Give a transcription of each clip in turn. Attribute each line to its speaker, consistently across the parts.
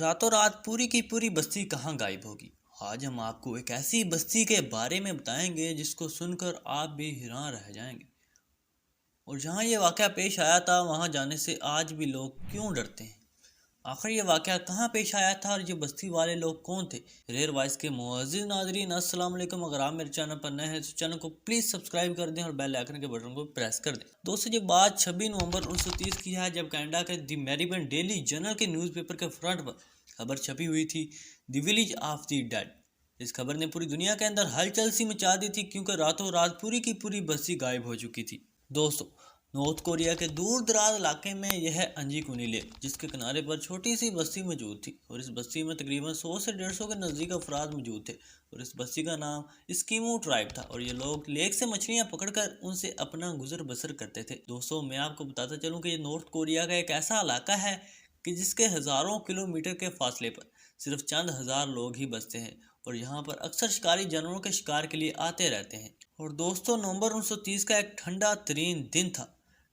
Speaker 1: रातों रात पूरी की पूरी बस्ती कहाँ गायब होगी। आज हम आपको एक ऐसी बस्ती के बारे में बताएंगे जिसको सुनकर आप भी हैरान रह जाएंगे। और जहाँ ये वाक़या पेश आया था वहाँ जाने से आज भी लोग क्यों डरते हैं। आखिर ये वाक़या कहाँ पेश आया था और ये बस्ती वाले लोग कौन थे। रेयर वॉइस के मुअज़्ज़िज़ नाज़रीन अस्सलाम वालेकुम। अगर आप मेरे चैनल पर नए हैं तो चैनल को प्लीज़ सब्सक्राइब कर दें और बेल आइकन के बटन को प्रेस कर दें। दोस्तों, ये बात 26 नवंबर 1930 की है, जब कनाडा के द मेरीबन डेली जर्नल के न्यूज़पेपर के फ्रंट पर खबर छपी हुई थी, the village of the dead. इस खबर ने पूरी दुनिया के अंदर हलचल सी मचा दी थी, क्योंकि रातों रात पूरी की पूरी बस्ती गायब हो चुकी थी। दोस्तों, नॉर्थ कोरिया के दूर दराज इलाके में यह अंजीकुनी लेक, जिसके किनारे पर छोटी सी बस्ती मौजूद थी, और इस बस्ती में तकरीबन 100 से 150 के नज़दीक अफराद मौजूद थे। और इस बस्ती का नाम स्कीमो ट्राइब था, और ये लोग लेक से मछलियां पकड़कर उनसे अपना गुजर बसर करते थे। दोस्तों, मैं आपको बताता चलूँ कि ये नॉर्थ कोरिया का एक ऐसा इलाका है कि जिसके हज़ारों किलोमीटर के फासले पर सिर्फ चंद हज़ार लोग ही बसते हैं, और यहाँ पर अक्सर शिकारी जानवरों के शिकार के लिए आते रहते हैं। और दोस्तों, नवंबर 1930 का एक ठंडा तरीन दिन था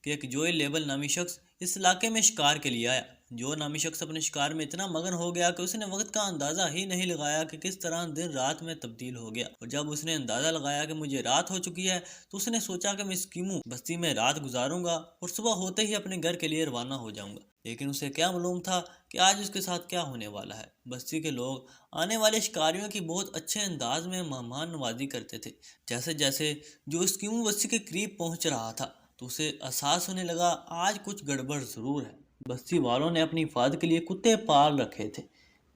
Speaker 1: कि एक जोएल लेबल नामी शख्स इस इलाके में शिकार के लिए आया। जो नामी शख्स अपने शिकार में इतना मगन हो गया कि उसने वक्त का अंदाज़ा ही नहीं लगाया कि किस तरह दिन रात में तब्दील हो गया। और जब उसने अंदाज़ा लगाया कि मुझे रात हो चुकी है, तो उसने सोचा कि मैं स्कीमू बस्ती में रात गुजारूंगा और सुबह होते ही अपने घर के लिए रवाना हो जाऊंगा। लेकिन उसे क्या मालूम था कि आज उसके साथ क्या होने वाला है। बस्ती के लोग आने वाले शिकारियों की बहुत अच्छे अंदाज में मेहमान नवाजी करते थे। जैसे जैसे जो स्कीमू बस्ती के करीब पहुंच रहा था, तो उसे एहसास होने लगा आज कुछ गड़बड़ ज़रूर है। बस्ती वालों ने अपनी हिफाजत के लिए कुत्ते पाल रखे थे।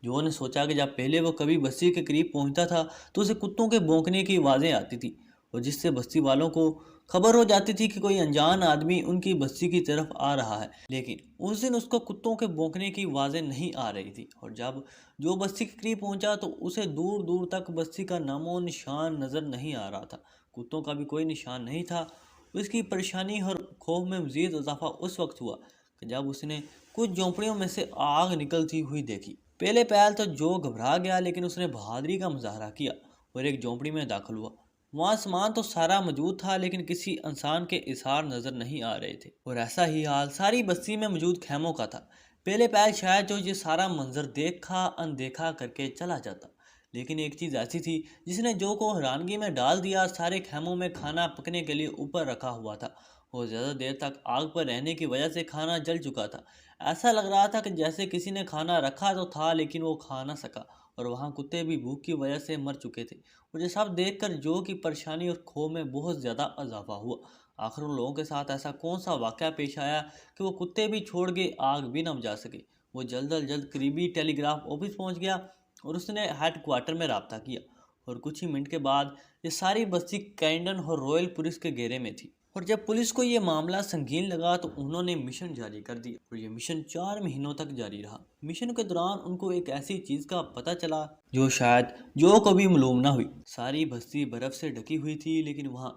Speaker 1: जो ने सोचा कि जब पहले वो कभी बस्ती के करीब पहुंचता था तो उसे कुत्तों के भौंकने की आवाज़ें आती थी, और जिससे बस्ती वालों को खबर हो जाती थी कि कोई अनजान आदमी उनकी बस्ती की तरफ आ रहा है। लेकिन उस दिन उसको कुत्तों के भौंकने की आवाज़ें नहीं आ रही थी, और जब जो बस्ती के करीब पहुंचा तो उसे दूर दूर तक बस्ती का नामो निशान नज़र नहीं आ रहा था। कुत्तों का भी कोई निशान नहीं था। उसकी परेशानी और खौफ में मज़ीद इजाफा उस वक्त हुआ कि जब उसने कुछ झोंपड़ियों में से आग निकलती हुई देखी। पहले पहल तो जो घबरा गया, लेकिन उसने बहादुरी का मुजाहरा किया और एक झोंपड़ी में दाखिल हुआ। वहाँ सामान तो सारा मौजूद था, लेकिन किसी इंसान के इशार नज़र नहीं आ रहे थे। और ऐसा ही हाल सारी बस्ती में मौजूद खैमों का था। पहले पहल शायद जो ये सारा मंजर देखा अनदेखा करके चला जाता, लेकिन एक चीज़ ऐसी थी जिसने जो को हैरानगी में डाल दिया। सारे खैमों में खाना पकने के लिए ऊपर रखा हुआ था, और ज़्यादा देर तक आग पर रहने की वजह से खाना जल चुका था। ऐसा लग रहा था कि जैसे किसी ने खाना रखा तो था, लेकिन वो खा ना सका, और वहाँ कुत्ते भी भूख की वजह से मर चुके थे। और ये सब देखकर जो की परेशानी और खौफ में बहुत ज़्यादा इजाफा हुआ। आखिर उन लोगों के साथ ऐसा कौन सा वाक़या पेश आया कि वो कुत्ते भी छोड़ के आग भी न बुझा सके। वो जल्द अज जल्द करीबी टेलीग्राफ ऑफिस पहुँच गया और उसने हेड क्वार्टर में रब्ता किया। और कुछ ही मिनट के बाद ये सारी बस्ती कैंडन और रॉयल पुलिस के घेरे में थी। और जब पुलिस को ये मामला संगीन लगा तो उन्होंने मिशन जारी कर दिया, और ये मिशन 4 महीनों तक जारी रहा। मिशन के दौरान उनको एक ऐसी चीज़ का पता चला जो शायद जो कभी मालूम ना हुई। सारी बस्ती बर्फ़ से ढकी हुई थी, लेकिन वहाँ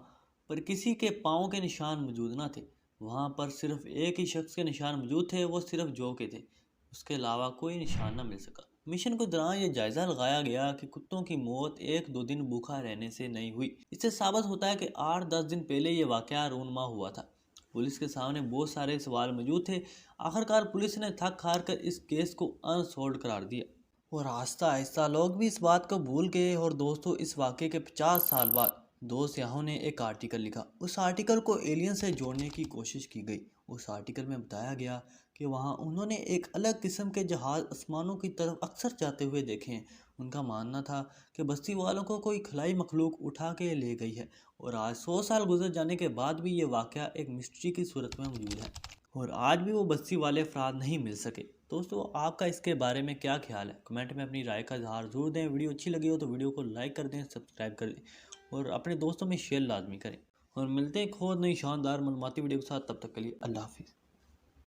Speaker 1: पर किसी के पाँव के निशान मौजूद ना थे। वहाँ पर सिर्फ एक ही शख्स के निशान मौजूद थे, वो सिर्फ जो के थे। उसके अलावा कोई निशान न मिल सका। मिशन के दौरान ये जायजा लगाया गया कि कुत्तों की मौत 1-2 दिन भूखा रहने से नहीं हुई। इससे साबित होता है कि 8-10 दिन पहले ये वाकया रूनमा हुआ था। पुलिस के सामने बहुत सारे सवाल मौजूद थे। आखिरकार पुलिस ने थक हार कर इस केस को अनसॉल्व करार दिया, और आहिस्ता आहिस्ता लोग भी इस बात को भूल गए। और दोस्तों, इस वाक़े के 50 साल बाद दो सियाहों ने एक आर्टिकल लिखा। उस आर्टिकल को एलियन से जोड़ने की कोशिश की गई। उस आर्टिकल में बताया गया कि वहाँ उन्होंने एक अलग किस्म के जहाज़ आसमानों की तरफ अक्सर जाते हुए देखे हैं। उनका मानना था कि बस्ती वालों को कोई खलाई मखलूक उठा के ले गई है, और आज 100 साल गुजर जाने के बाद भी ये वाक़या एक मिस्ट्री की सूरत में मौजूद है, और आज भी वो बस्ती वाले अफराद नहीं मिल सके। दोस्तों, आपका इसके बारे में क्या ख्याल है? कमेंट में अपनी राय का इजहार ज़रूर दें। वीडियो अच्छी लगी हो तो वीडियो को लाइक कर दें, सब्सक्राइब कर दें, और अपने दोस्तों में शेयर लाजमी करें। और मिलते हैं एक और नई शानदार मालूमाती वीडियो के साथ। तब तक के लिए अल्लाह हाफिज़।